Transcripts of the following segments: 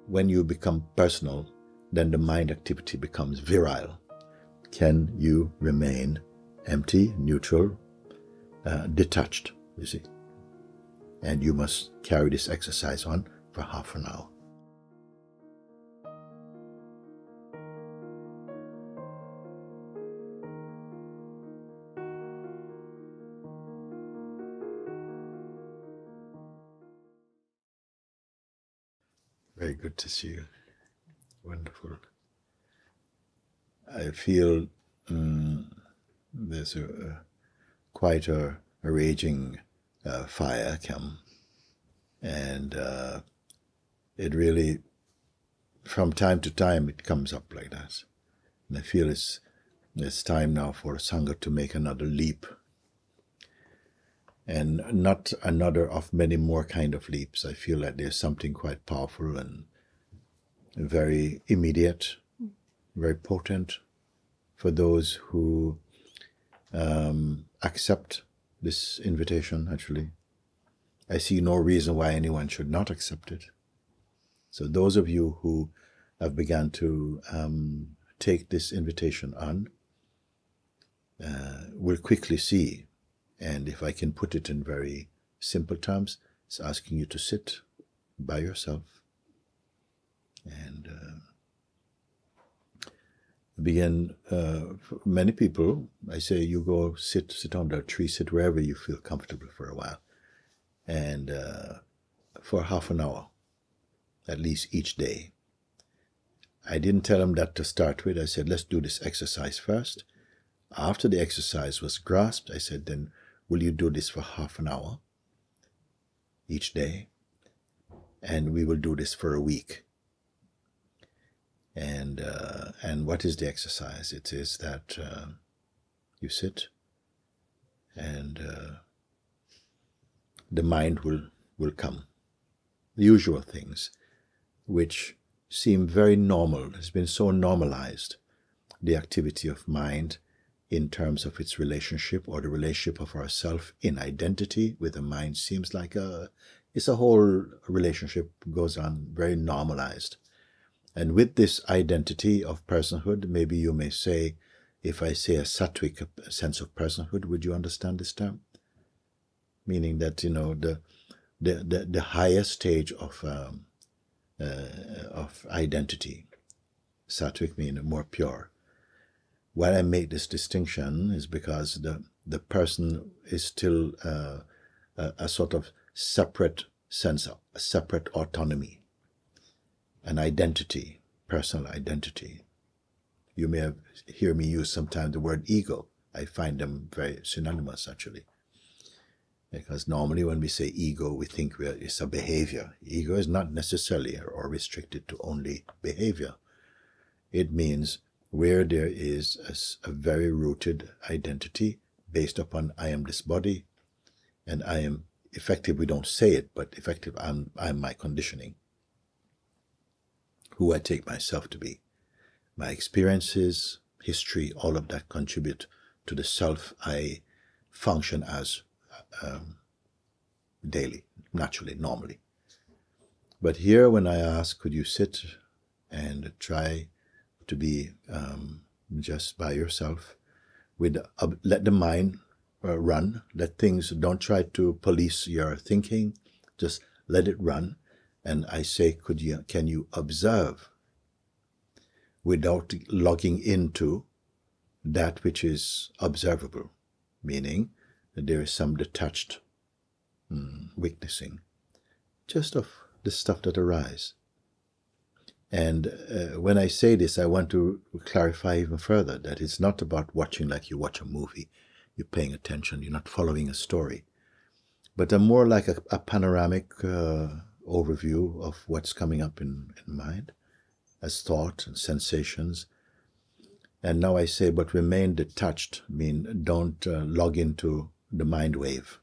when you become personal, then the mind activity becomes virile. Can you remain empty, neutral, detached, you see? And you must carry this exercise on for half an hour. Very good to see you. Wonderful. I feel there's quite a raging fire come, and it really, from time to time, it comes up like that. And I feel it's time now for Sangha to make another leap, and not another of many more kind of leaps. I feel that there's something quite powerful and very immediate, very potent for those who accept this invitation, actually. I see no reason why anyone should not accept it. So those of you who have begun to take this invitation on will quickly see, and if I can put it in very simple terms, it's asking you to sit by yourself and begin. For many people, I say you go sit under a tree, sit wherever you feel comfortable for a while, and for half an hour, at least each day. I didn't tell them that to start with. I said, let's do this exercise first. After the exercise was grasped, I said, then will you do this for half an hour each day? And we will do this for a week. And what is the exercise? It is that you sit and the mind will come. The usual things which seem very normal. It's been so normalized, the activity of mind in terms of its relationship or the relationship of ourself in identity with the mind seems like it's a whole relationship goes on very normalized. And with this identity of personhood, maybe you may say, if I say a sattvic sense of personhood, would you understand this term? Meaning that, you know, the highest stage of identity. Sattvic means more pure. Why I make this distinction is because the person is still a sort of separate sense, a separate autonomy, an identity, personal identity. You may hear me use sometimes the word ego. I find them very synonymous, actually. Because normally when we say ego, we think it's a behavior. Ego is not necessarily or restricted to only behavior. It means where there is a very rooted identity based upon I am this body, and I am effective. We don't say it, but effective, I'm my conditioning, who I take myself to be. My experiences, history, all of that contribute to the self I function as daily, naturally, normally. But here when I ask, could you sit and try to be just by yourself, let the mind run, let things, don't try to police your thinking, just let it run. And I say, can you observe without logging into that which is observable, meaning that there is some detached witnessing, just of the stuff that arises. And when I say this, I want to clarify even further that it's not about watching like you watch a movie. You're paying attention, you're not following a story, but more like a panoramic overview of what's coming up in mind as thought and sensations. And now I say, but remain detached, don't log into the mind wave.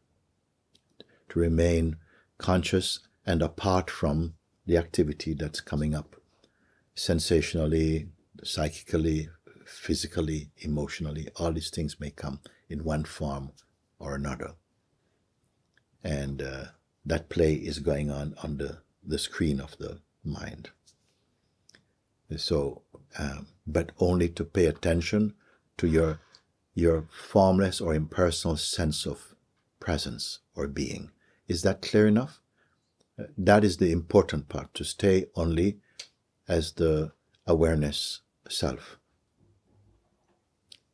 To remain conscious and apart from the activity that's coming up, sensationally, psychically, physically, emotionally. All these things may come in one form or another. And that play is going on the screen of the mind. So, but only to pay attention to your formless or impersonal sense of presence or being. Is that clear enough? That is the important part, to stay only as the awareness self.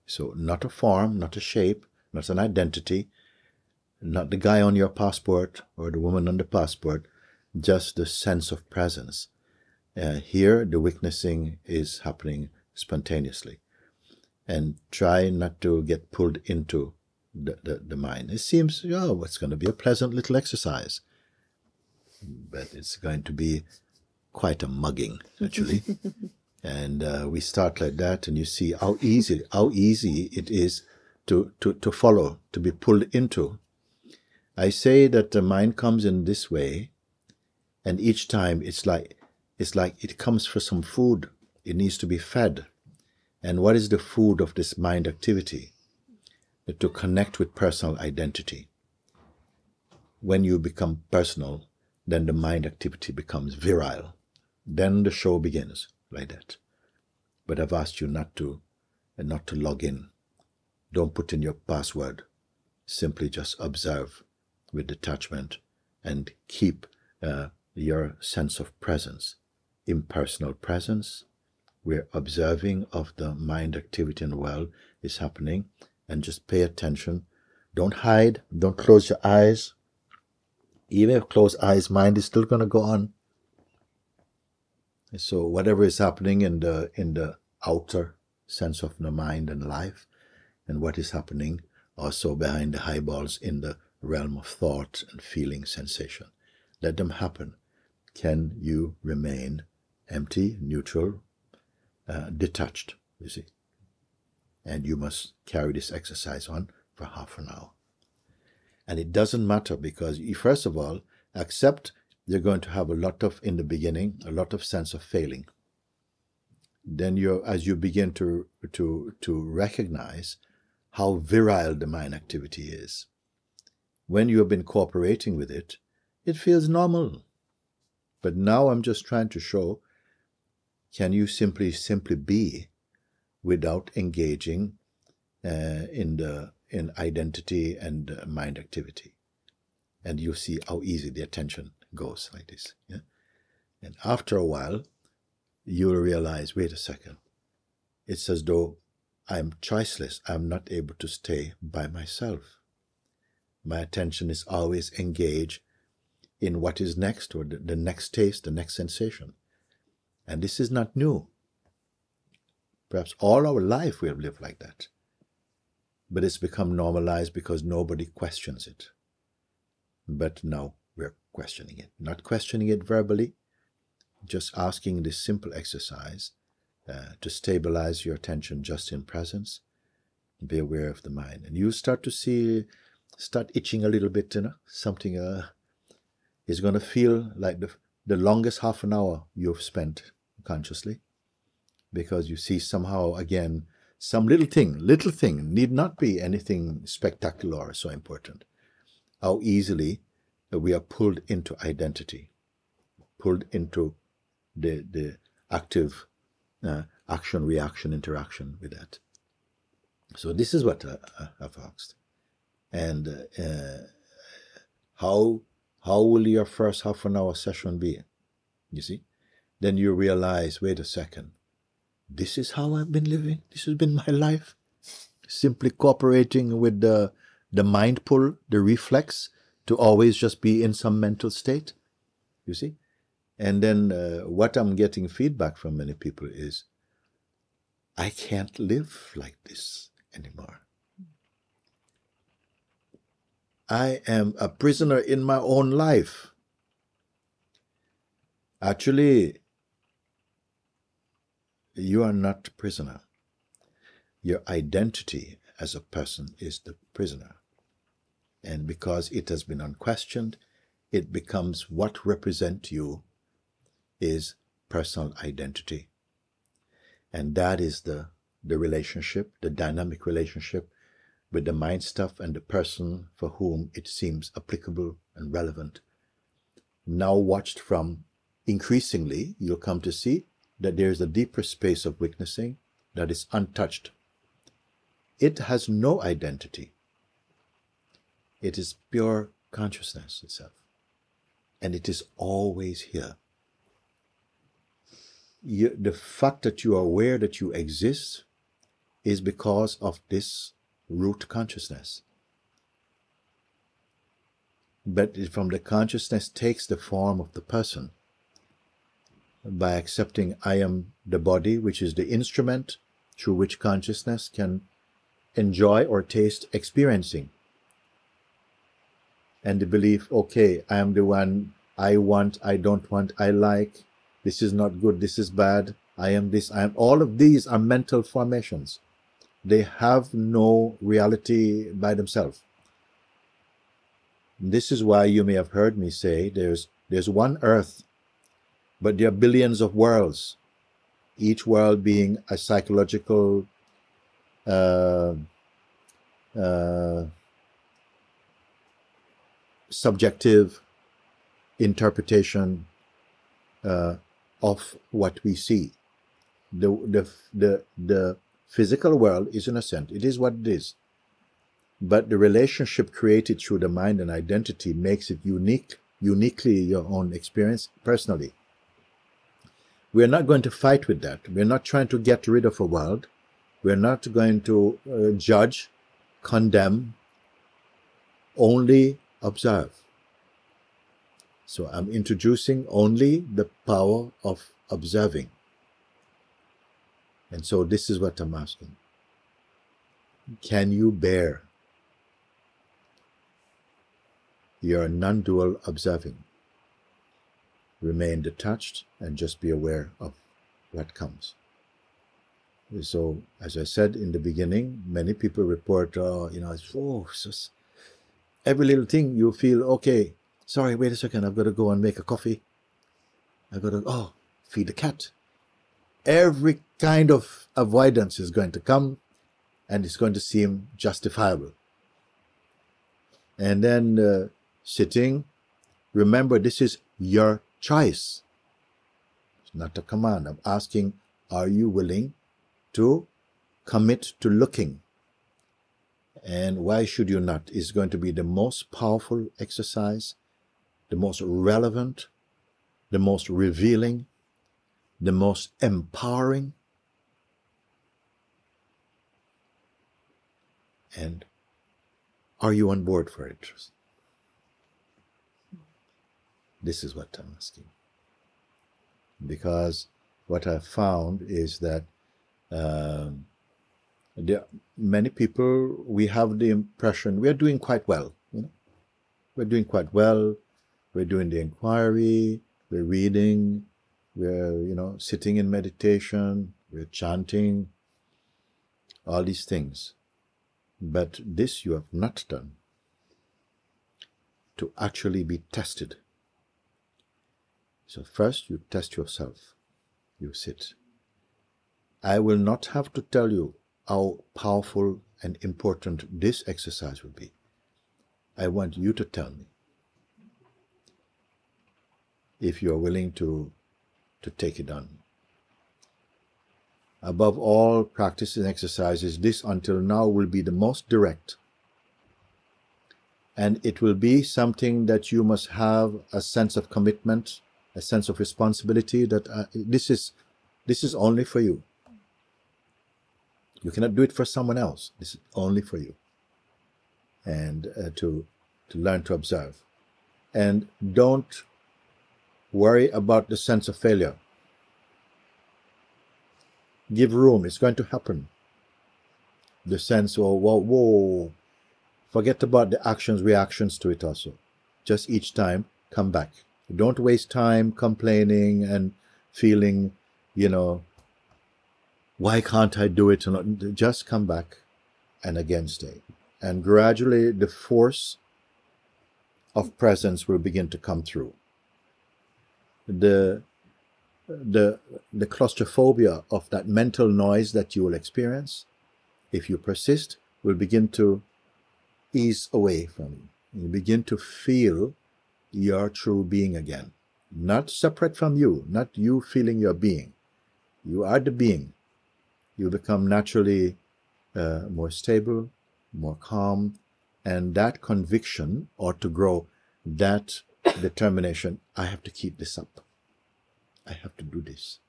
So not a form, not a shape, not an identity, not the guy on your passport or the woman on the passport, just the sense of presence. Here, the witnessing is happening spontaneously. And try not to get pulled into the mind. It seems, oh, it's going to be a pleasant little exercise. But it's going to be quite a mugging, actually. And we start like that, and you see how easy it is to follow, to be pulled into. I say that the mind comes in this way, and each time it's like it comes for some food. It needs to be fed. And what is the food of this mind activity? To connect with personal identity. When you become personal, then the mind activity becomes virile. Then the show begins like that. But I've asked you not to log in. Don't put in your password. Simply just observe with detachment and keep your sense of presence, impersonal presence, where observing of the mind activity in the world is happening, and just pay attention. Don't hide. Don't close your eyes. Even if closed eyes, mind is still going to go on. So whatever is happening in the outer sense of the mind and life, and what is happening also behind the eyeballs in the realm of thought and feeling sensation, let them happen. Can you remain empty, neutral, detached, you see? And you must carry this exercise on for half an hour. And it doesn't matter, because you, first of all, accept you're going to have a lot of, in the beginning, a lot of sense of failing. Then as you begin to recognize how virile the mind activity is, when you have been cooperating with it, it feels normal. But now I'm just trying to show, can you simply be without engaging in identity and mind activity? And you see how easy the attention goes like this. Yeah? And after a while, you'll realize, wait a second, it's as though I'm choiceless. I'm not able to stay by myself. My attention is always engaged in what is next, or the next taste, the next sensation. And this is not new. Perhaps all our life we have lived like that. But it's become normalized because nobody questions it. But now we're questioning it. Not questioning it verbally, just asking this simple exercise to stabilize your attention just in presence. Be aware of the mind. And you start to start itching a little bit, something is going to feel like the longest half an hour you've spent consciously. Because you see somehow, again, some little thing, need not be anything spectacular or so important. How easily we are pulled into identity, pulled into the active action, reaction, interaction with that. So this is what I've asked. And how will your first half an hour session be? You see? Then you realize, wait a second, this is how I've been living. This has been my life. Simply cooperating with the mind pull, the reflex, to always just be in some mental state. You see? And then what I'm getting feedback from many people is, I can't live like this anymore. I am a prisoner in my own life. Actually, you are not a prisoner. Your identity as a person is the prisoner. And because it has been unquestioned, it becomes what represents you is personal identity. And that is the relationship, the dynamic relationship with the mind stuff and the person for whom it seems applicable and relevant. Now watched from, increasingly, you'll come to see that there is a deeper space of witnessing that is untouched. It has no identity. It is pure consciousness itself. And it is always here. The fact that you are aware that you exist is because of this root consciousness. But from the consciousness takes the form of the person by accepting I am the body, which is the instrument through which consciousness can enjoy or taste experiencing. And the belief, okay, I am the one, I want, I don't want, I like, this is not good, this is bad, I am this, I am, all of these are mental formations. They have no reality by themselves. This is why you may have heard me say there's one earth, but there are billions of worlds, each world being a psychological subjective interpretation of what we see. The physical world is innocent. It is what it is. But the relationship created through the mind and identity makes it uniquely your own experience personally. We're not going to fight with that. We're not trying to get rid of a world. We're not going to judge, condemn, only observe. So I'm introducing only the power of observing. And so this is what I'm asking. Can you bear your non-dual observing? Remain detached and just be aware of what comes. So, as I said in the beginning, many people report, it's just every little thing you feel, okay, sorry, wait a second, I've got to go and make a coffee. I've got to, feed the cat. Every kind of avoidance is going to come and it's going to seem justifiable. And then sitting, remember this is your choice. It's not a command. I'm asking, are you willing to commit to looking? And why should you not? It's going to be the most powerful exercise, the most relevant, the most revealing, the most empowering. And are you on board for it? This is what I'm asking. Because what I've found is that there, many people, we have the impression we are doing quite well. We're doing quite well. We're doing the inquiry. We're reading. We're sitting in meditation. We're chanting. All these things. But this you have not done. To actually be tested. So first you test yourself. You sit. I will not have to tell you how powerful and important this exercise will be. I want you to tell me if you are willing to take it on. Above all practices and exercises, this until now will be the most direct. And it will be something that you must have a sense of commitment, a sense of responsibility that this is only for you. You cannot do it for someone else. This is only for you. And to learn to observe. And don't worry about the sense of failure. Give room. It's going to happen. The sense, whoa. Forget about the actions, reactions to it also. Just each time, come back. Don't waste time complaining and feeling, why can't I do it? Just come back and again stay. And gradually the force of presence will begin to come through. The claustrophobia of that mental noise that you will experience, if you persist, will begin to ease away from you. You begin to feel your true being again. Not separate from you, not you feeling your being, You are the being. You become naturally more stable, more calm, and that conviction ought to grow, that determination, I have to keep this up. I have to do this.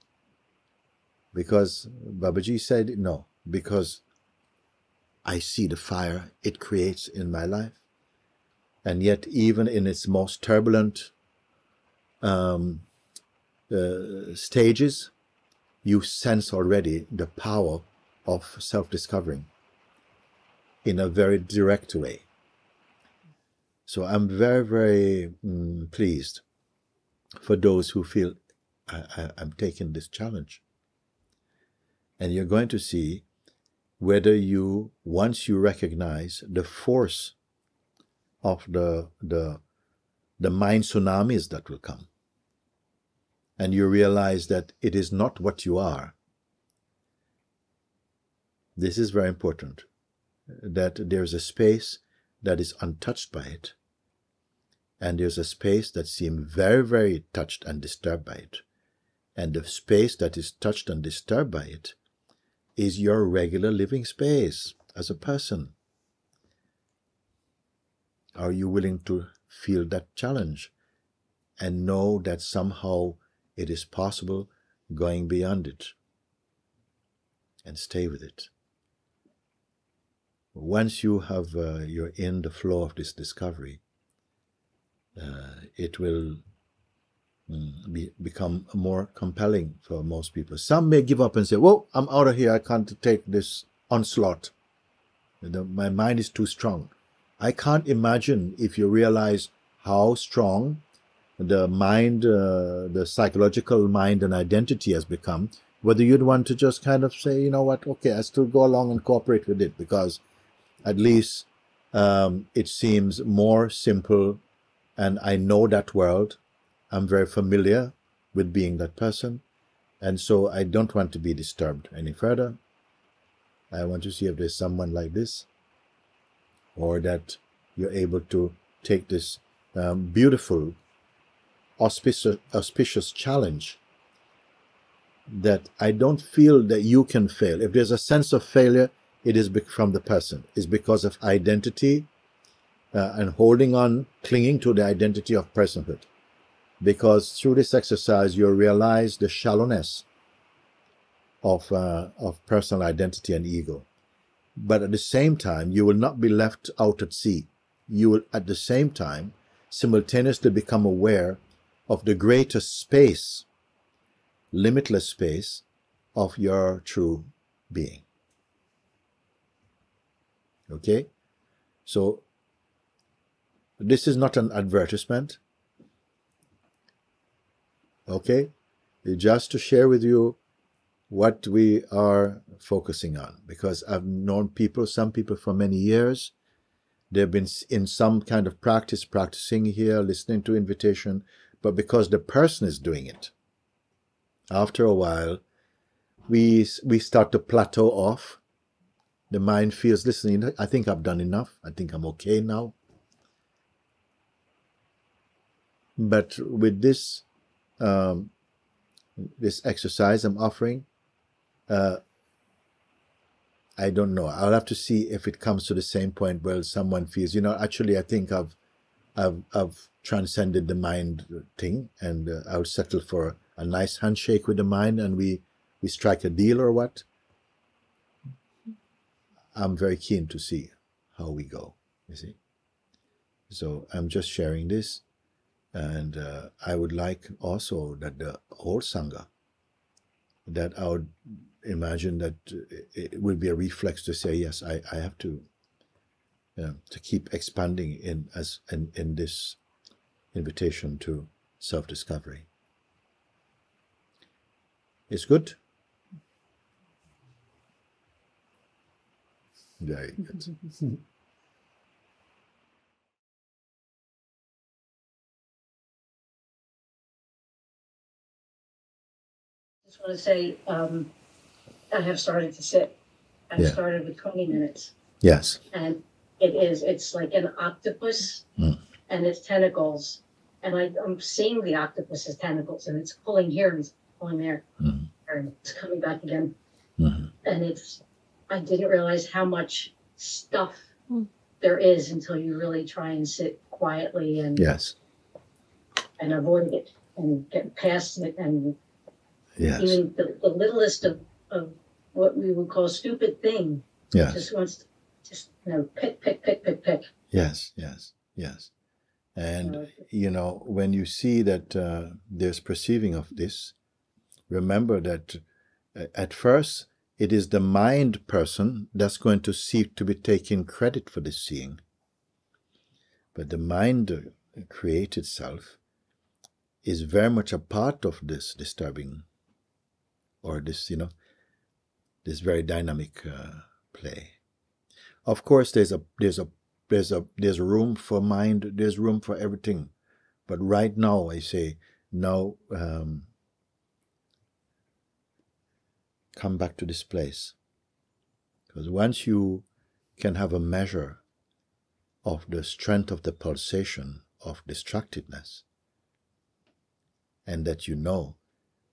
Because Babaji said, no, because I see the fire it creates in my life. And yet, even in its most turbulent stages, you sense already the power of self-discovering in a very direct way. So I'm very, very pleased for those who feel I'm taking this challenge. And you're going to see whether you, once you recognize the force of the mind tsunamis that will come, and you realize that it is not what you are. This is very important, that there's a space that is untouched by it, and there's a space that seems very, very touched and disturbed by it. And the space that is touched and disturbed by it is your regular living space as a person. Are you willing to feel that challenge and know that somehow it is possible going beyond it, and stay with it? Once you have, you're in the flow of this discovery, it will become more compelling for most people. Some may give up and say, "Whoa, I'm out of here. I can't take this onslaught. My mind is too strong." I can't imagine, if you realize how strong the mind, the psychological mind and identity has become, whether you'd want to just kind of say, you know what, okay, I still go along and cooperate with it, because at least it seems more simple, and I know that world. I'm very familiar with being that person, and so I don't want to be disturbed any further. I want to see if there's someone like this, or that you're able to take this beautiful, auspicious challenge, that I don't feel that you can fail. If there's a sense of failure, it is from the person. It's because of identity and holding on, clinging to the identity of personhood. Because through this exercise, you'll realize the shallowness of personal identity and ego. But at the same time, you will not be left out at sea. You will, at the same time, simultaneously become aware of the greater space, limitless space of your true being. Okay? So, this is not an advertisement. Okay? Just to share with you what we are focusing on. Because I've known people, some people for many years. They've been in some kind of practice, practicing here, listening to invitation, but because the person is doing it, after a while, we start to plateau off. The mind feels, listen, I think I've done enough. I think I'm okay now. But with this, this exercise I'm offering, I don't know. I'll have to see if it comes to the same point where someone feels, you know, actually, I think I've transcended the mind thing, and I'll settle for a nice handshake with the mind, and we strike a deal or what. I'm very keen to see how we go, you see. So I'm just sharing this, and I would like also that the whole Sangha, that I would imagine that it will be a reflex to say, yes, I have to keep expanding in this invitation to self-discovery. It's good? Very good. I just want to say, I have started to sit. I've started with 20 minutes. Yes. And it's like an octopus and its tentacles. And I'm seeing the octopus's tentacles, and it's pulling here and it's pulling there. and it's coming back again. Mm-hmm. And I didn't realize how much stuff there is until you really try and sit quietly and Yes. and avoid it and get past it. And Yes. even the littlest of what we would call stupid thing Yes. just wants to pick. Yes, yes, yes. And, when you see that there's perceiving of this, remember that at first it is the mind person that's going to seek to be taking credit for this seeing. But the mind created self is very much a part of this disturbing or this, this very dynamic play. Of course, there's room for mind, there's room for everything. But right now, I say, now come back to this place. Because once you can have a measure of the strength of the pulsation of distractedness, and that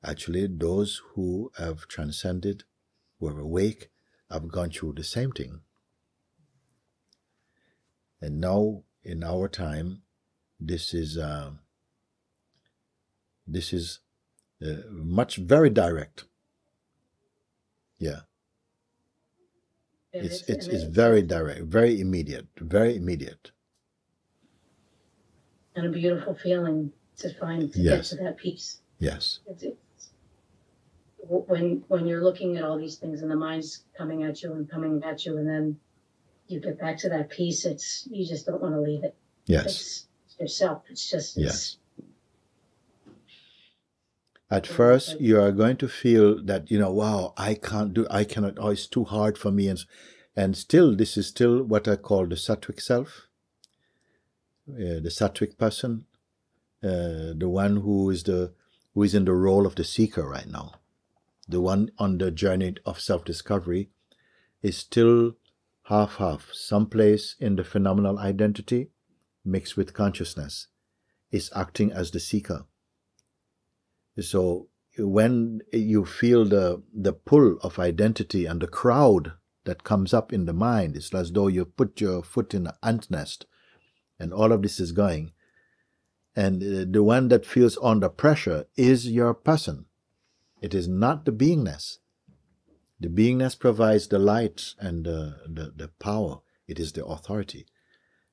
actually those who have transcended, who are awake, have gone through the same thing. And now, in our time, this is very direct. Yeah. It's very direct, very immediate. And a beautiful feeling to get to that peace. Yes. When you're looking at all these things and the mind's coming at you, and then you get back to that peace, you just don't want to leave it. Yes. It's yourself. It's just yes. At first, you are going to feel that, wow, I cannot, oh, it's too hard for me. And still, this is still what I call the sattvic self, the sattvic person, the one who is in the role of the seeker right now. The one on the journey of self-discovery is still half-half, someplace in the phenomenal identity mixed with consciousness, is acting as the seeker. So when you feel the pull of identity and the crowd that comes up in the mind, it's as though you put your foot in an ant nest and all of this is going. And the one that feels under pressure is your person. It is not the beingness. The beingness provides the light and the power. It is the authority.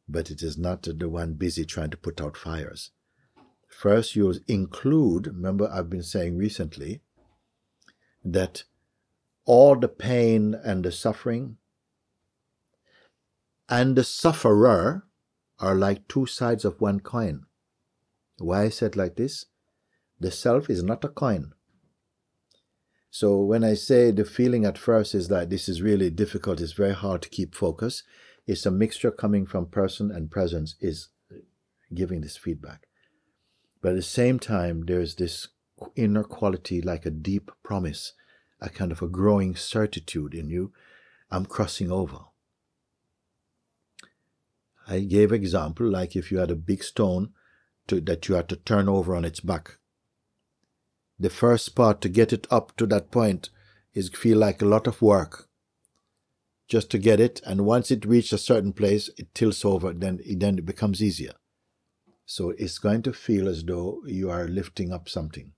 But it is not the one busy trying to put out fires. First, you'll include, remember I've been saying recently, that all the pain and the suffering and the sufferer are like two sides of one coin. Why I said like this? The self is not a coin. So when I say the feeling at first is that this is really difficult, it's very hard to keep focus, it's a mixture coming from person and presence is giving this feedback. But at the same time, there's this inner quality like a deep promise, a kind of a growing certitude in you. I'm crossing over. I gave example like if you had a big stone that you had to turn over on its back. The first part to get it up to that point is feel like a lot of work just to get it. And once it reaches a certain place, it tilts over, then it becomes easier. So it's going to feel as though you are lifting up something.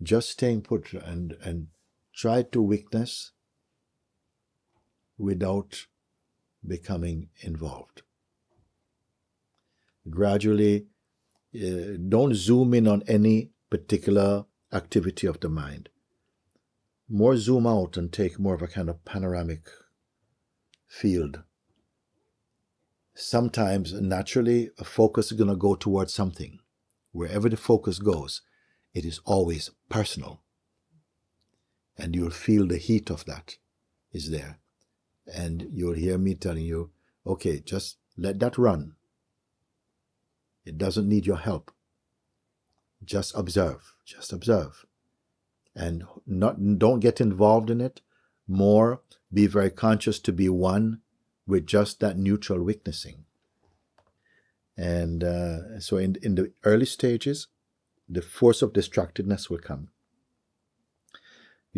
Just staying put and try to witness without becoming involved. Gradually, don't zoom in on any particular activity of the mind. More zoom out and take more of a kind of panoramic field. Sometimes, naturally, a focus is going to go towards something. Wherever the focus goes, it is always personal. And you'll feel the heat of that is there. And you'll hear me telling you, okay, just let that run. It doesn't need your help. Just observe. And don't get involved in it. More, be very conscious to be one with just that neutral witnessing. And so in the early stages, the force of distractedness will come.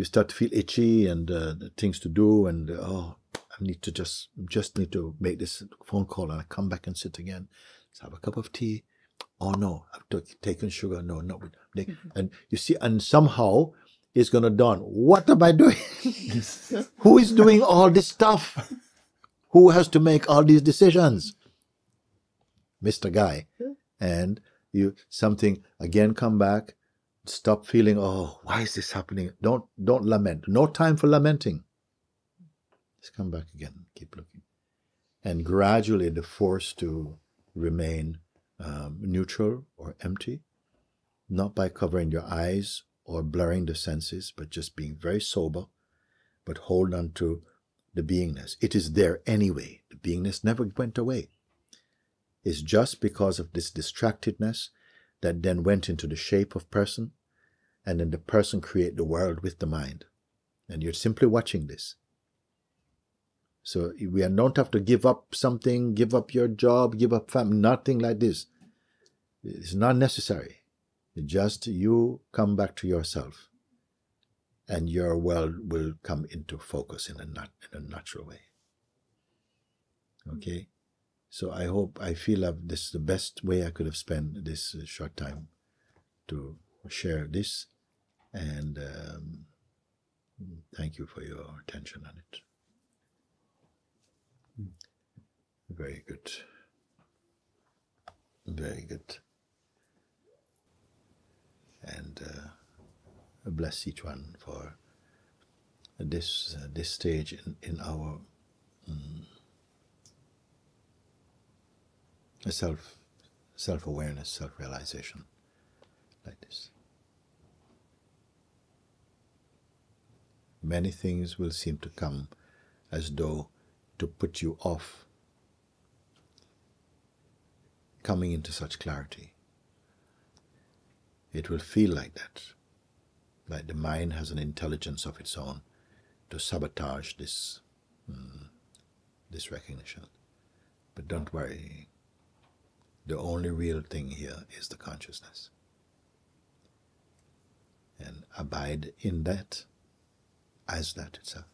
you start to feel itchy and things to do, and oh, I need to just need to make this phone call, and I come back and sit again. Let's have a cup of tea. Oh no, I've taken sugar. No, not with. And you see, and somehow it's gonna dawn. What am I doing? Who is doing all this stuff? Who has to make all these decisions? Mr. Guy. And you something again come back. Stop feeling, oh, why is this happening? Don't lament. No time for lamenting. Just come back again. Keep looking. And gradually the force to remain neutral or empty, not by covering your eyes or blurring the senses, but just being very sober, but hold on to the beingness. It is there anyway. The beingness never went away. It's just because of this distractedness that then went into the shape of person, and then the person create the world with the mind. And you're simply watching this. So we don't have to give up something, give up your job, give up family, nothing like this. It's not necessary. Just you come back to yourself, and your world will come into focus in a natural way. Okay? So I feel that this is the best way I could have spent this short time to share this, and thank you for your attention on it. Very good. Very good. And bless each one for this stage in our self-awareness, self-realization, like this. Many things will seem to come as though to put you off coming into such clarity. It will feel like that, like the mind has an intelligence of its own to sabotage this recognition. But don't worry. The only real thing here is the consciousness. And abide in that as that itself.